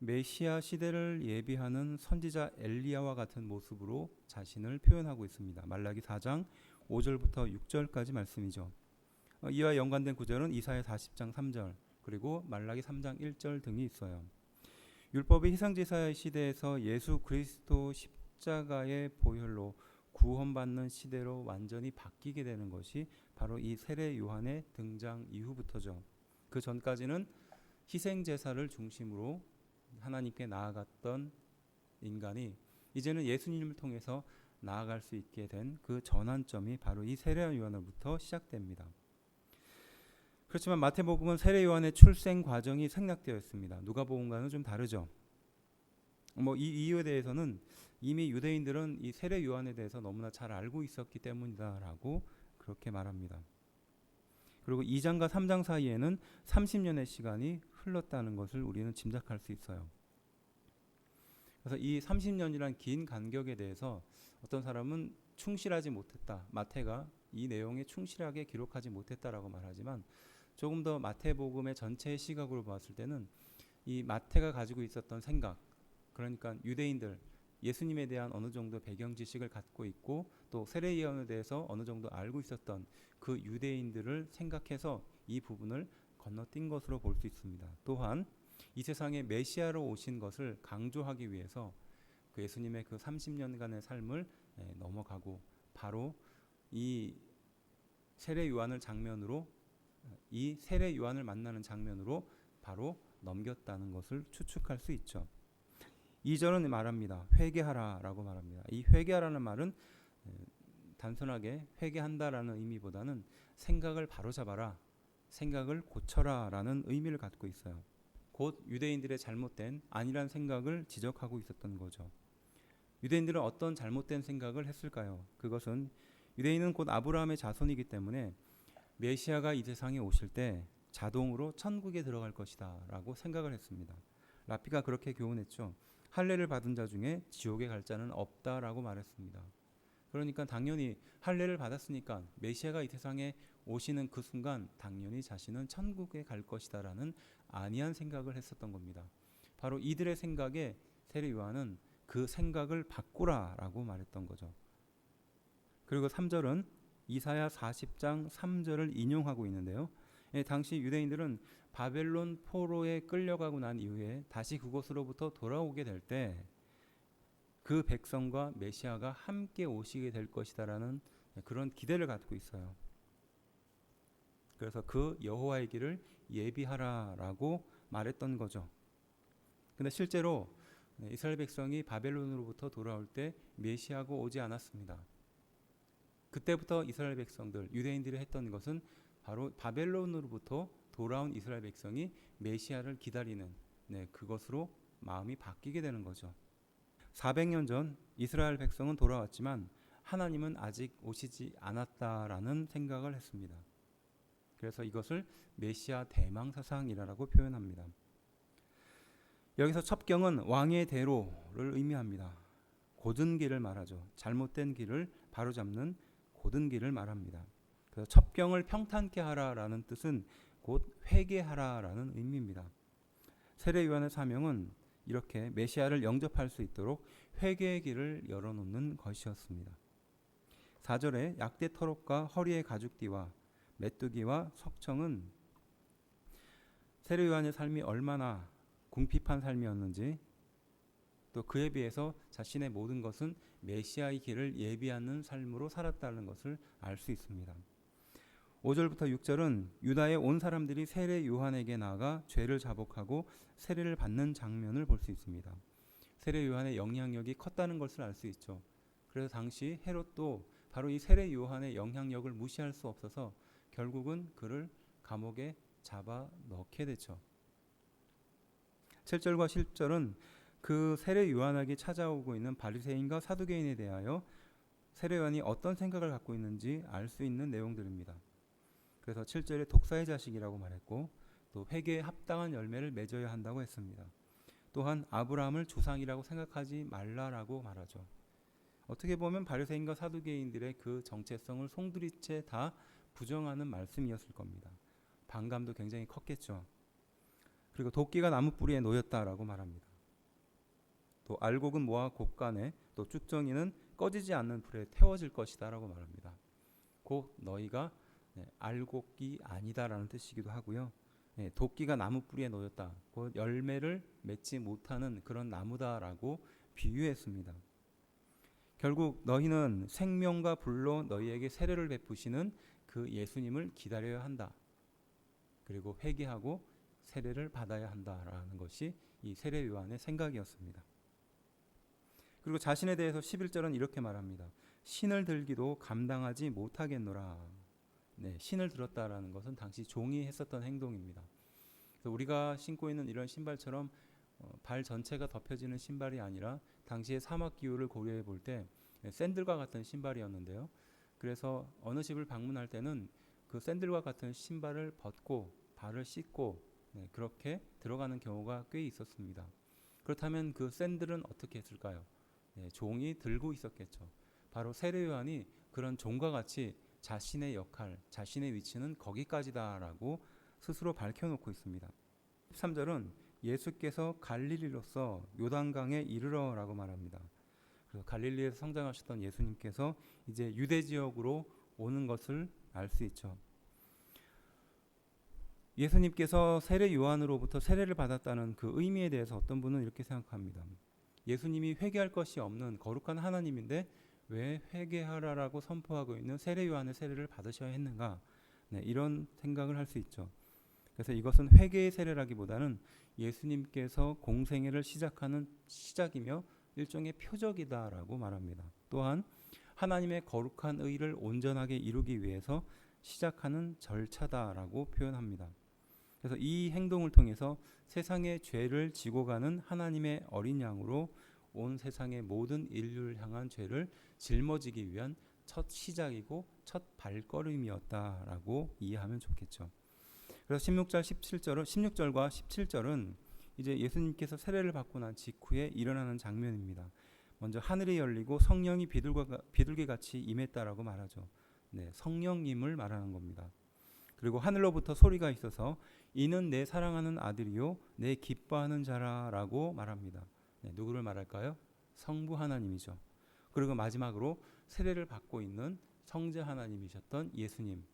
메시아 시대를 예비하는 선지자 엘리야와 같은 모습으로 자신을 표현하고 있습니다. 말라기 4장 5절부터 6절까지 말씀이죠. 이와 연관된 구절은 이사야 40장 3절 그리고 말라기 3장 1절 등이 있어요. 율법의 희생제사의 시대에서 예수 그리스도 십자가의 보혈로 구원받는 시대로 완전히 바뀌게 되는 것이 바로 이 세례 요한의 등장 이후부터죠. 그 전까지는 희생제사를 중심으로 하나님께 나아갔던 인간이 이제는 예수님을 통해서 나아갈 수 있게 된 그 전환점이 바로 이 세례 요한으로부터 시작됩니다. 그렇지만 마태복음은 세례 요한의 출생 과정이 생략되어 있습니다. 누가복음과는 좀 다르죠. 이 이유에 대해서는 이미 유대인들은 이 세례 요한에 대해서 너무나 잘 알고 있었기 때문이다라고 그렇게 말합니다. 그리고 2장과 3장 사이에는 30년의 시간이 흘렀다는 것을 우리는 짐작할 수 있어요. 그래서 이 30년이란 긴 간격에 대해서 어떤 사람은 충실하지 못했다. 마태가 이 내용에 충실하게 기록하지 못했다라고 말하지만 조금 더 마태복음의 전체의 시각으로 봤을 때는 이 마태가 가지고 있었던 생각, 그러니까 유대인들, 예수님에 대한 어느 정도 배경 지식을 갖고 있고 또 세례 요한에 대해서 어느 정도 알고 있었던 그 유대인들을 생각해서 이 부분을 건너뛴 것으로 볼 수 있습니다. 또한 이 세상에 메시아로 오신 것을 강조하기 위해서 그 예수님의 그 30년간의 삶을 넘어가고 바로 이 세례 요한을 장면으로 이 세례 요한을 만나는 장면으로 바로 넘겼다는 것을 추측할 수 있죠. 2절은 말합니다. 회개하라라고 말합니다. 이 회개하라는 말은 단순하게 회개한다라는 의미보다는 생각을 바로잡아라, 생각을 고쳐라라는 의미를 갖고 있어요. 곧 유대인들의 잘못된 아니란 생각을 지적하고 있었던 거죠. 유대인들은 어떤 잘못된 생각을 했을까요? 그것은 유대인은 곧 아브라함의 자손이기 때문에 메시아가 이 세상에 오실 때 자동으로 천국에 들어갈 것이다 라고 생각을 했습니다. 라피가 그렇게 교훈했죠. 할례를 받은 자 중에 지옥에 갈 자는 없다라고 말했습니다. 그러니까 당연히 할례를 받았으니까 메시아가 이 세상에 오시는 그 순간 당연히 자신은 천국에 갈 것이다라는 안이한 생각을 했었던 겁니다. 바로 이들의 생각에 세례 요한은 그 생각을 바꾸라라고 말했던 거죠. 그리고 3절은 이사야 40장 3절을 인용하고 있는데요. 당시 유대인들은 바벨론 포로에 끌려가고 난 이후에 다시 그곳으로부터 돌아오게 될 때 그 백성과 메시아가 함께 오시게 될 것이다라는 그런 기대를 갖고 있어요. 그래서 그 여호와의 길을 예비하라라고 말했던 거죠. 근데 실제로 이스라엘 백성이 바벨론으로부터 돌아올 때 메시아가 오지 않았습니다. 그때부터 이스라엘 백성들, 유대인들이 했던 것은 바로 바벨론으로부터 돌아온 이스라엘 백성이 메시아를 기다리는 그것으로 마음이 바뀌게 되는 거죠. 400년 전 이스라엘 백성은 돌아왔지만 하나님은 아직 오시지 않았다라는 생각을 했습니다. 그래서 이것을 메시아 대망사상이라고 표현합니다. 여기서 첩경은 왕의 대로를 의미합니다. 곧은 길을 말하죠. 잘못된 길을 바로잡는 곧은 길을 말합니다. 그래서 첩경을 평탄케 하라라는 뜻은 곧 회개하라라는 의미입니다. 세례 요한의 사명은 이렇게 메시아를 영접할 수 있도록 회개의 길을 열어놓는 것이었습니다. 4절에 약대 터럭과 허리의 가죽띠와 메뚜기와 석청은 세례 요한의 삶이 얼마나 궁핍한 삶이었는지 또 그에 비해서 자신의 모든 것은 메시아의 길을 예비하는 삶으로 살았다는 것을 알 수 있습니다. 5절부터 6절은 유다의 온 사람들이 세례 요한에게 나아가 죄를 자복하고 세례를 받는 장면을 볼 수 있습니다. 세례 요한의 영향력이 컸다는 것을 알 수 있죠. 그래서 당시 헤롯도 바로 이 세례 요한의 영향력을 무시할 수 없어서 결국은 그를 감옥에 잡아 넣게 되죠. 7절과 10절은 그 세례 요한에게 찾아오고 있는 바리새인과 사두개인에 대하여 세례 요한이 어떤 생각을 갖고 있는지 알 수 있는 내용들입니다. 그래서 7절에 독사의 자식이라고 말했고 또 회개에 합당한 열매를 맺어야 한다고 했습니다. 또한 아브라함을 조상이라고 생각하지 말라라고 말하죠. 어떻게 보면 바리새인과 사두개인들의 그 정체성을 송두리째 다 부정하는 말씀이었을 겁니다. 반감도 굉장히 컸겠죠. 그리고 도끼가 나무 뿌리에 놓였다라고 말합니다. 또 알곡은 모아 곡간에, 또 쭉정이는 꺼지지 않는 불에 태워질 것이다라고 말합니다. 곧 너희가 알곡이 아니다라는 뜻이기도 하고요. 도끼가 나무 뿌리에 놓였다. 곧 열매를 맺지 못하는 그런 나무다라고 비유했습니다. 결국 너희는 생명과 불로 너희에게 세례를 베푸시는 그 예수님을 기다려야 한다. 그리고 회개하고 세례를 받아야 한다라는 것이 이 세례 요한의 생각이었습니다. 그리고 자신에 대해서 11절은 이렇게 말합니다. 신을 들기도 감당하지 못하겠노라. 신을 들었다라는 것은 당시 종이 했었던 행동입니다. 그래서 우리가 신고 있는 이런 신발처럼 발 전체가 덮여지는 신발이 아니라 당시의 사막 기후를 고려해 볼 때 샌들과 같은 신발이었는데요. 그래서 어느 집을 방문할 때는 그 샌들과 같은 신발을 벗고 발을 씻고 그렇게 들어가는 경우가 꽤 있었습니다. 그렇다면 그 샌들은 어떻게 했을까요? 종이 들고 있었겠죠. 바로 세례 요한이 그런 종과 같이 자신의 역할, 자신의 위치는 거기까지다라고 스스로 밝혀놓고 있습니다. 13절은 예수께서 갈릴리로서 요단강에 이르러라고 말합니다. 그래서 갈릴리에서 성장하셨던 예수님께서 이제 유대 지역으로 오는 것을 알 수 있죠. 예수님께서 세례 요한으로부터 세례를 받았다는 그 의미에 대해서 어떤 분은 이렇게 생각합니다. 예수님이 회개할 것이 없는 거룩한 하나님인데 왜 회개하라라고 선포하고 있는 세례 요한의 세례를 받으셔야 했는가? 이런 생각을 할 수 있죠. 그래서 이것은 회개의 세례라기보다는 예수님께서 공생애를 시작하는 시작이며 일종의 표적이다라고 말합니다. 또한 하나님의 거룩한 의를 온전하게 이루기 위해서 시작하는 절차다라고 표현합니다. 그래서 이 행동을 통해서 세상의 죄를 지고 가는 하나님의 어린 양으로 온 세상의 모든 인류를 향한 죄를 짊어지기 위한 첫 시작이고 첫 발걸음이었다라고 이해하면 좋겠죠. 그래서 16절과 17절은 이제 예수님께서 세례를 받고 난 직후에 일어나는 장면입니다. 먼저 하늘이 열리고 성령이 비둘기같이 임했다라고 말하죠. 성령님을 말하는 겁니다. 그리고 하늘로부터 소리가 있어서 이는 내 사랑하는 아들이요 내 기뻐하는 자라라고 말합니다. 누구를 말할까요? 성부 하나님이죠. 그리고 마지막으로 세례를 받고 있는 성자 하나님이셨던 예수님.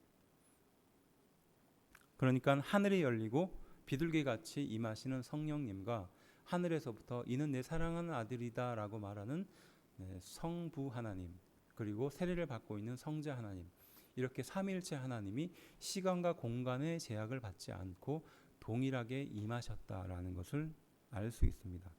그러니까 하늘이 열리고 비둘기같이 임하시는 성령님과 하늘에서부터 이는 내 사랑하는 아들이다라고 말하는 성부 하나님, 그리고 세례를 받고 있는 성자 하나님, 이렇게 삼위일체 하나님이 시간과 공간의 제약을 받지 않고 동일하게 임하셨다라는 것을 알 수 있습니다.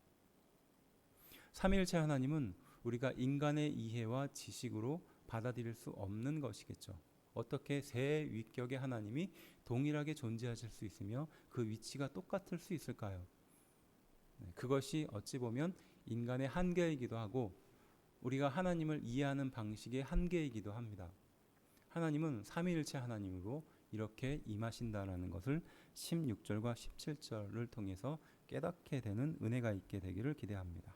삼위일체 하나님은 우리가 인간의 이해와 지식으로 받아들일 수 없는 것이겠죠. 어떻게 세 위격의 하나님이 동일하게 존재하실 수 있으며 그 위치가 똑같을 수 있을까요? 그것이 어찌 보면 인간의 한계이기도 하고 우리가 하나님을 이해하는 방식의 한계이기도 합니다. 하나님은 삼위일체 하나님으로 이렇게 임하신다라는 것을 16절과 17절을 통해서 깨닫게 되는 은혜가 있게 되기를 기대합니다.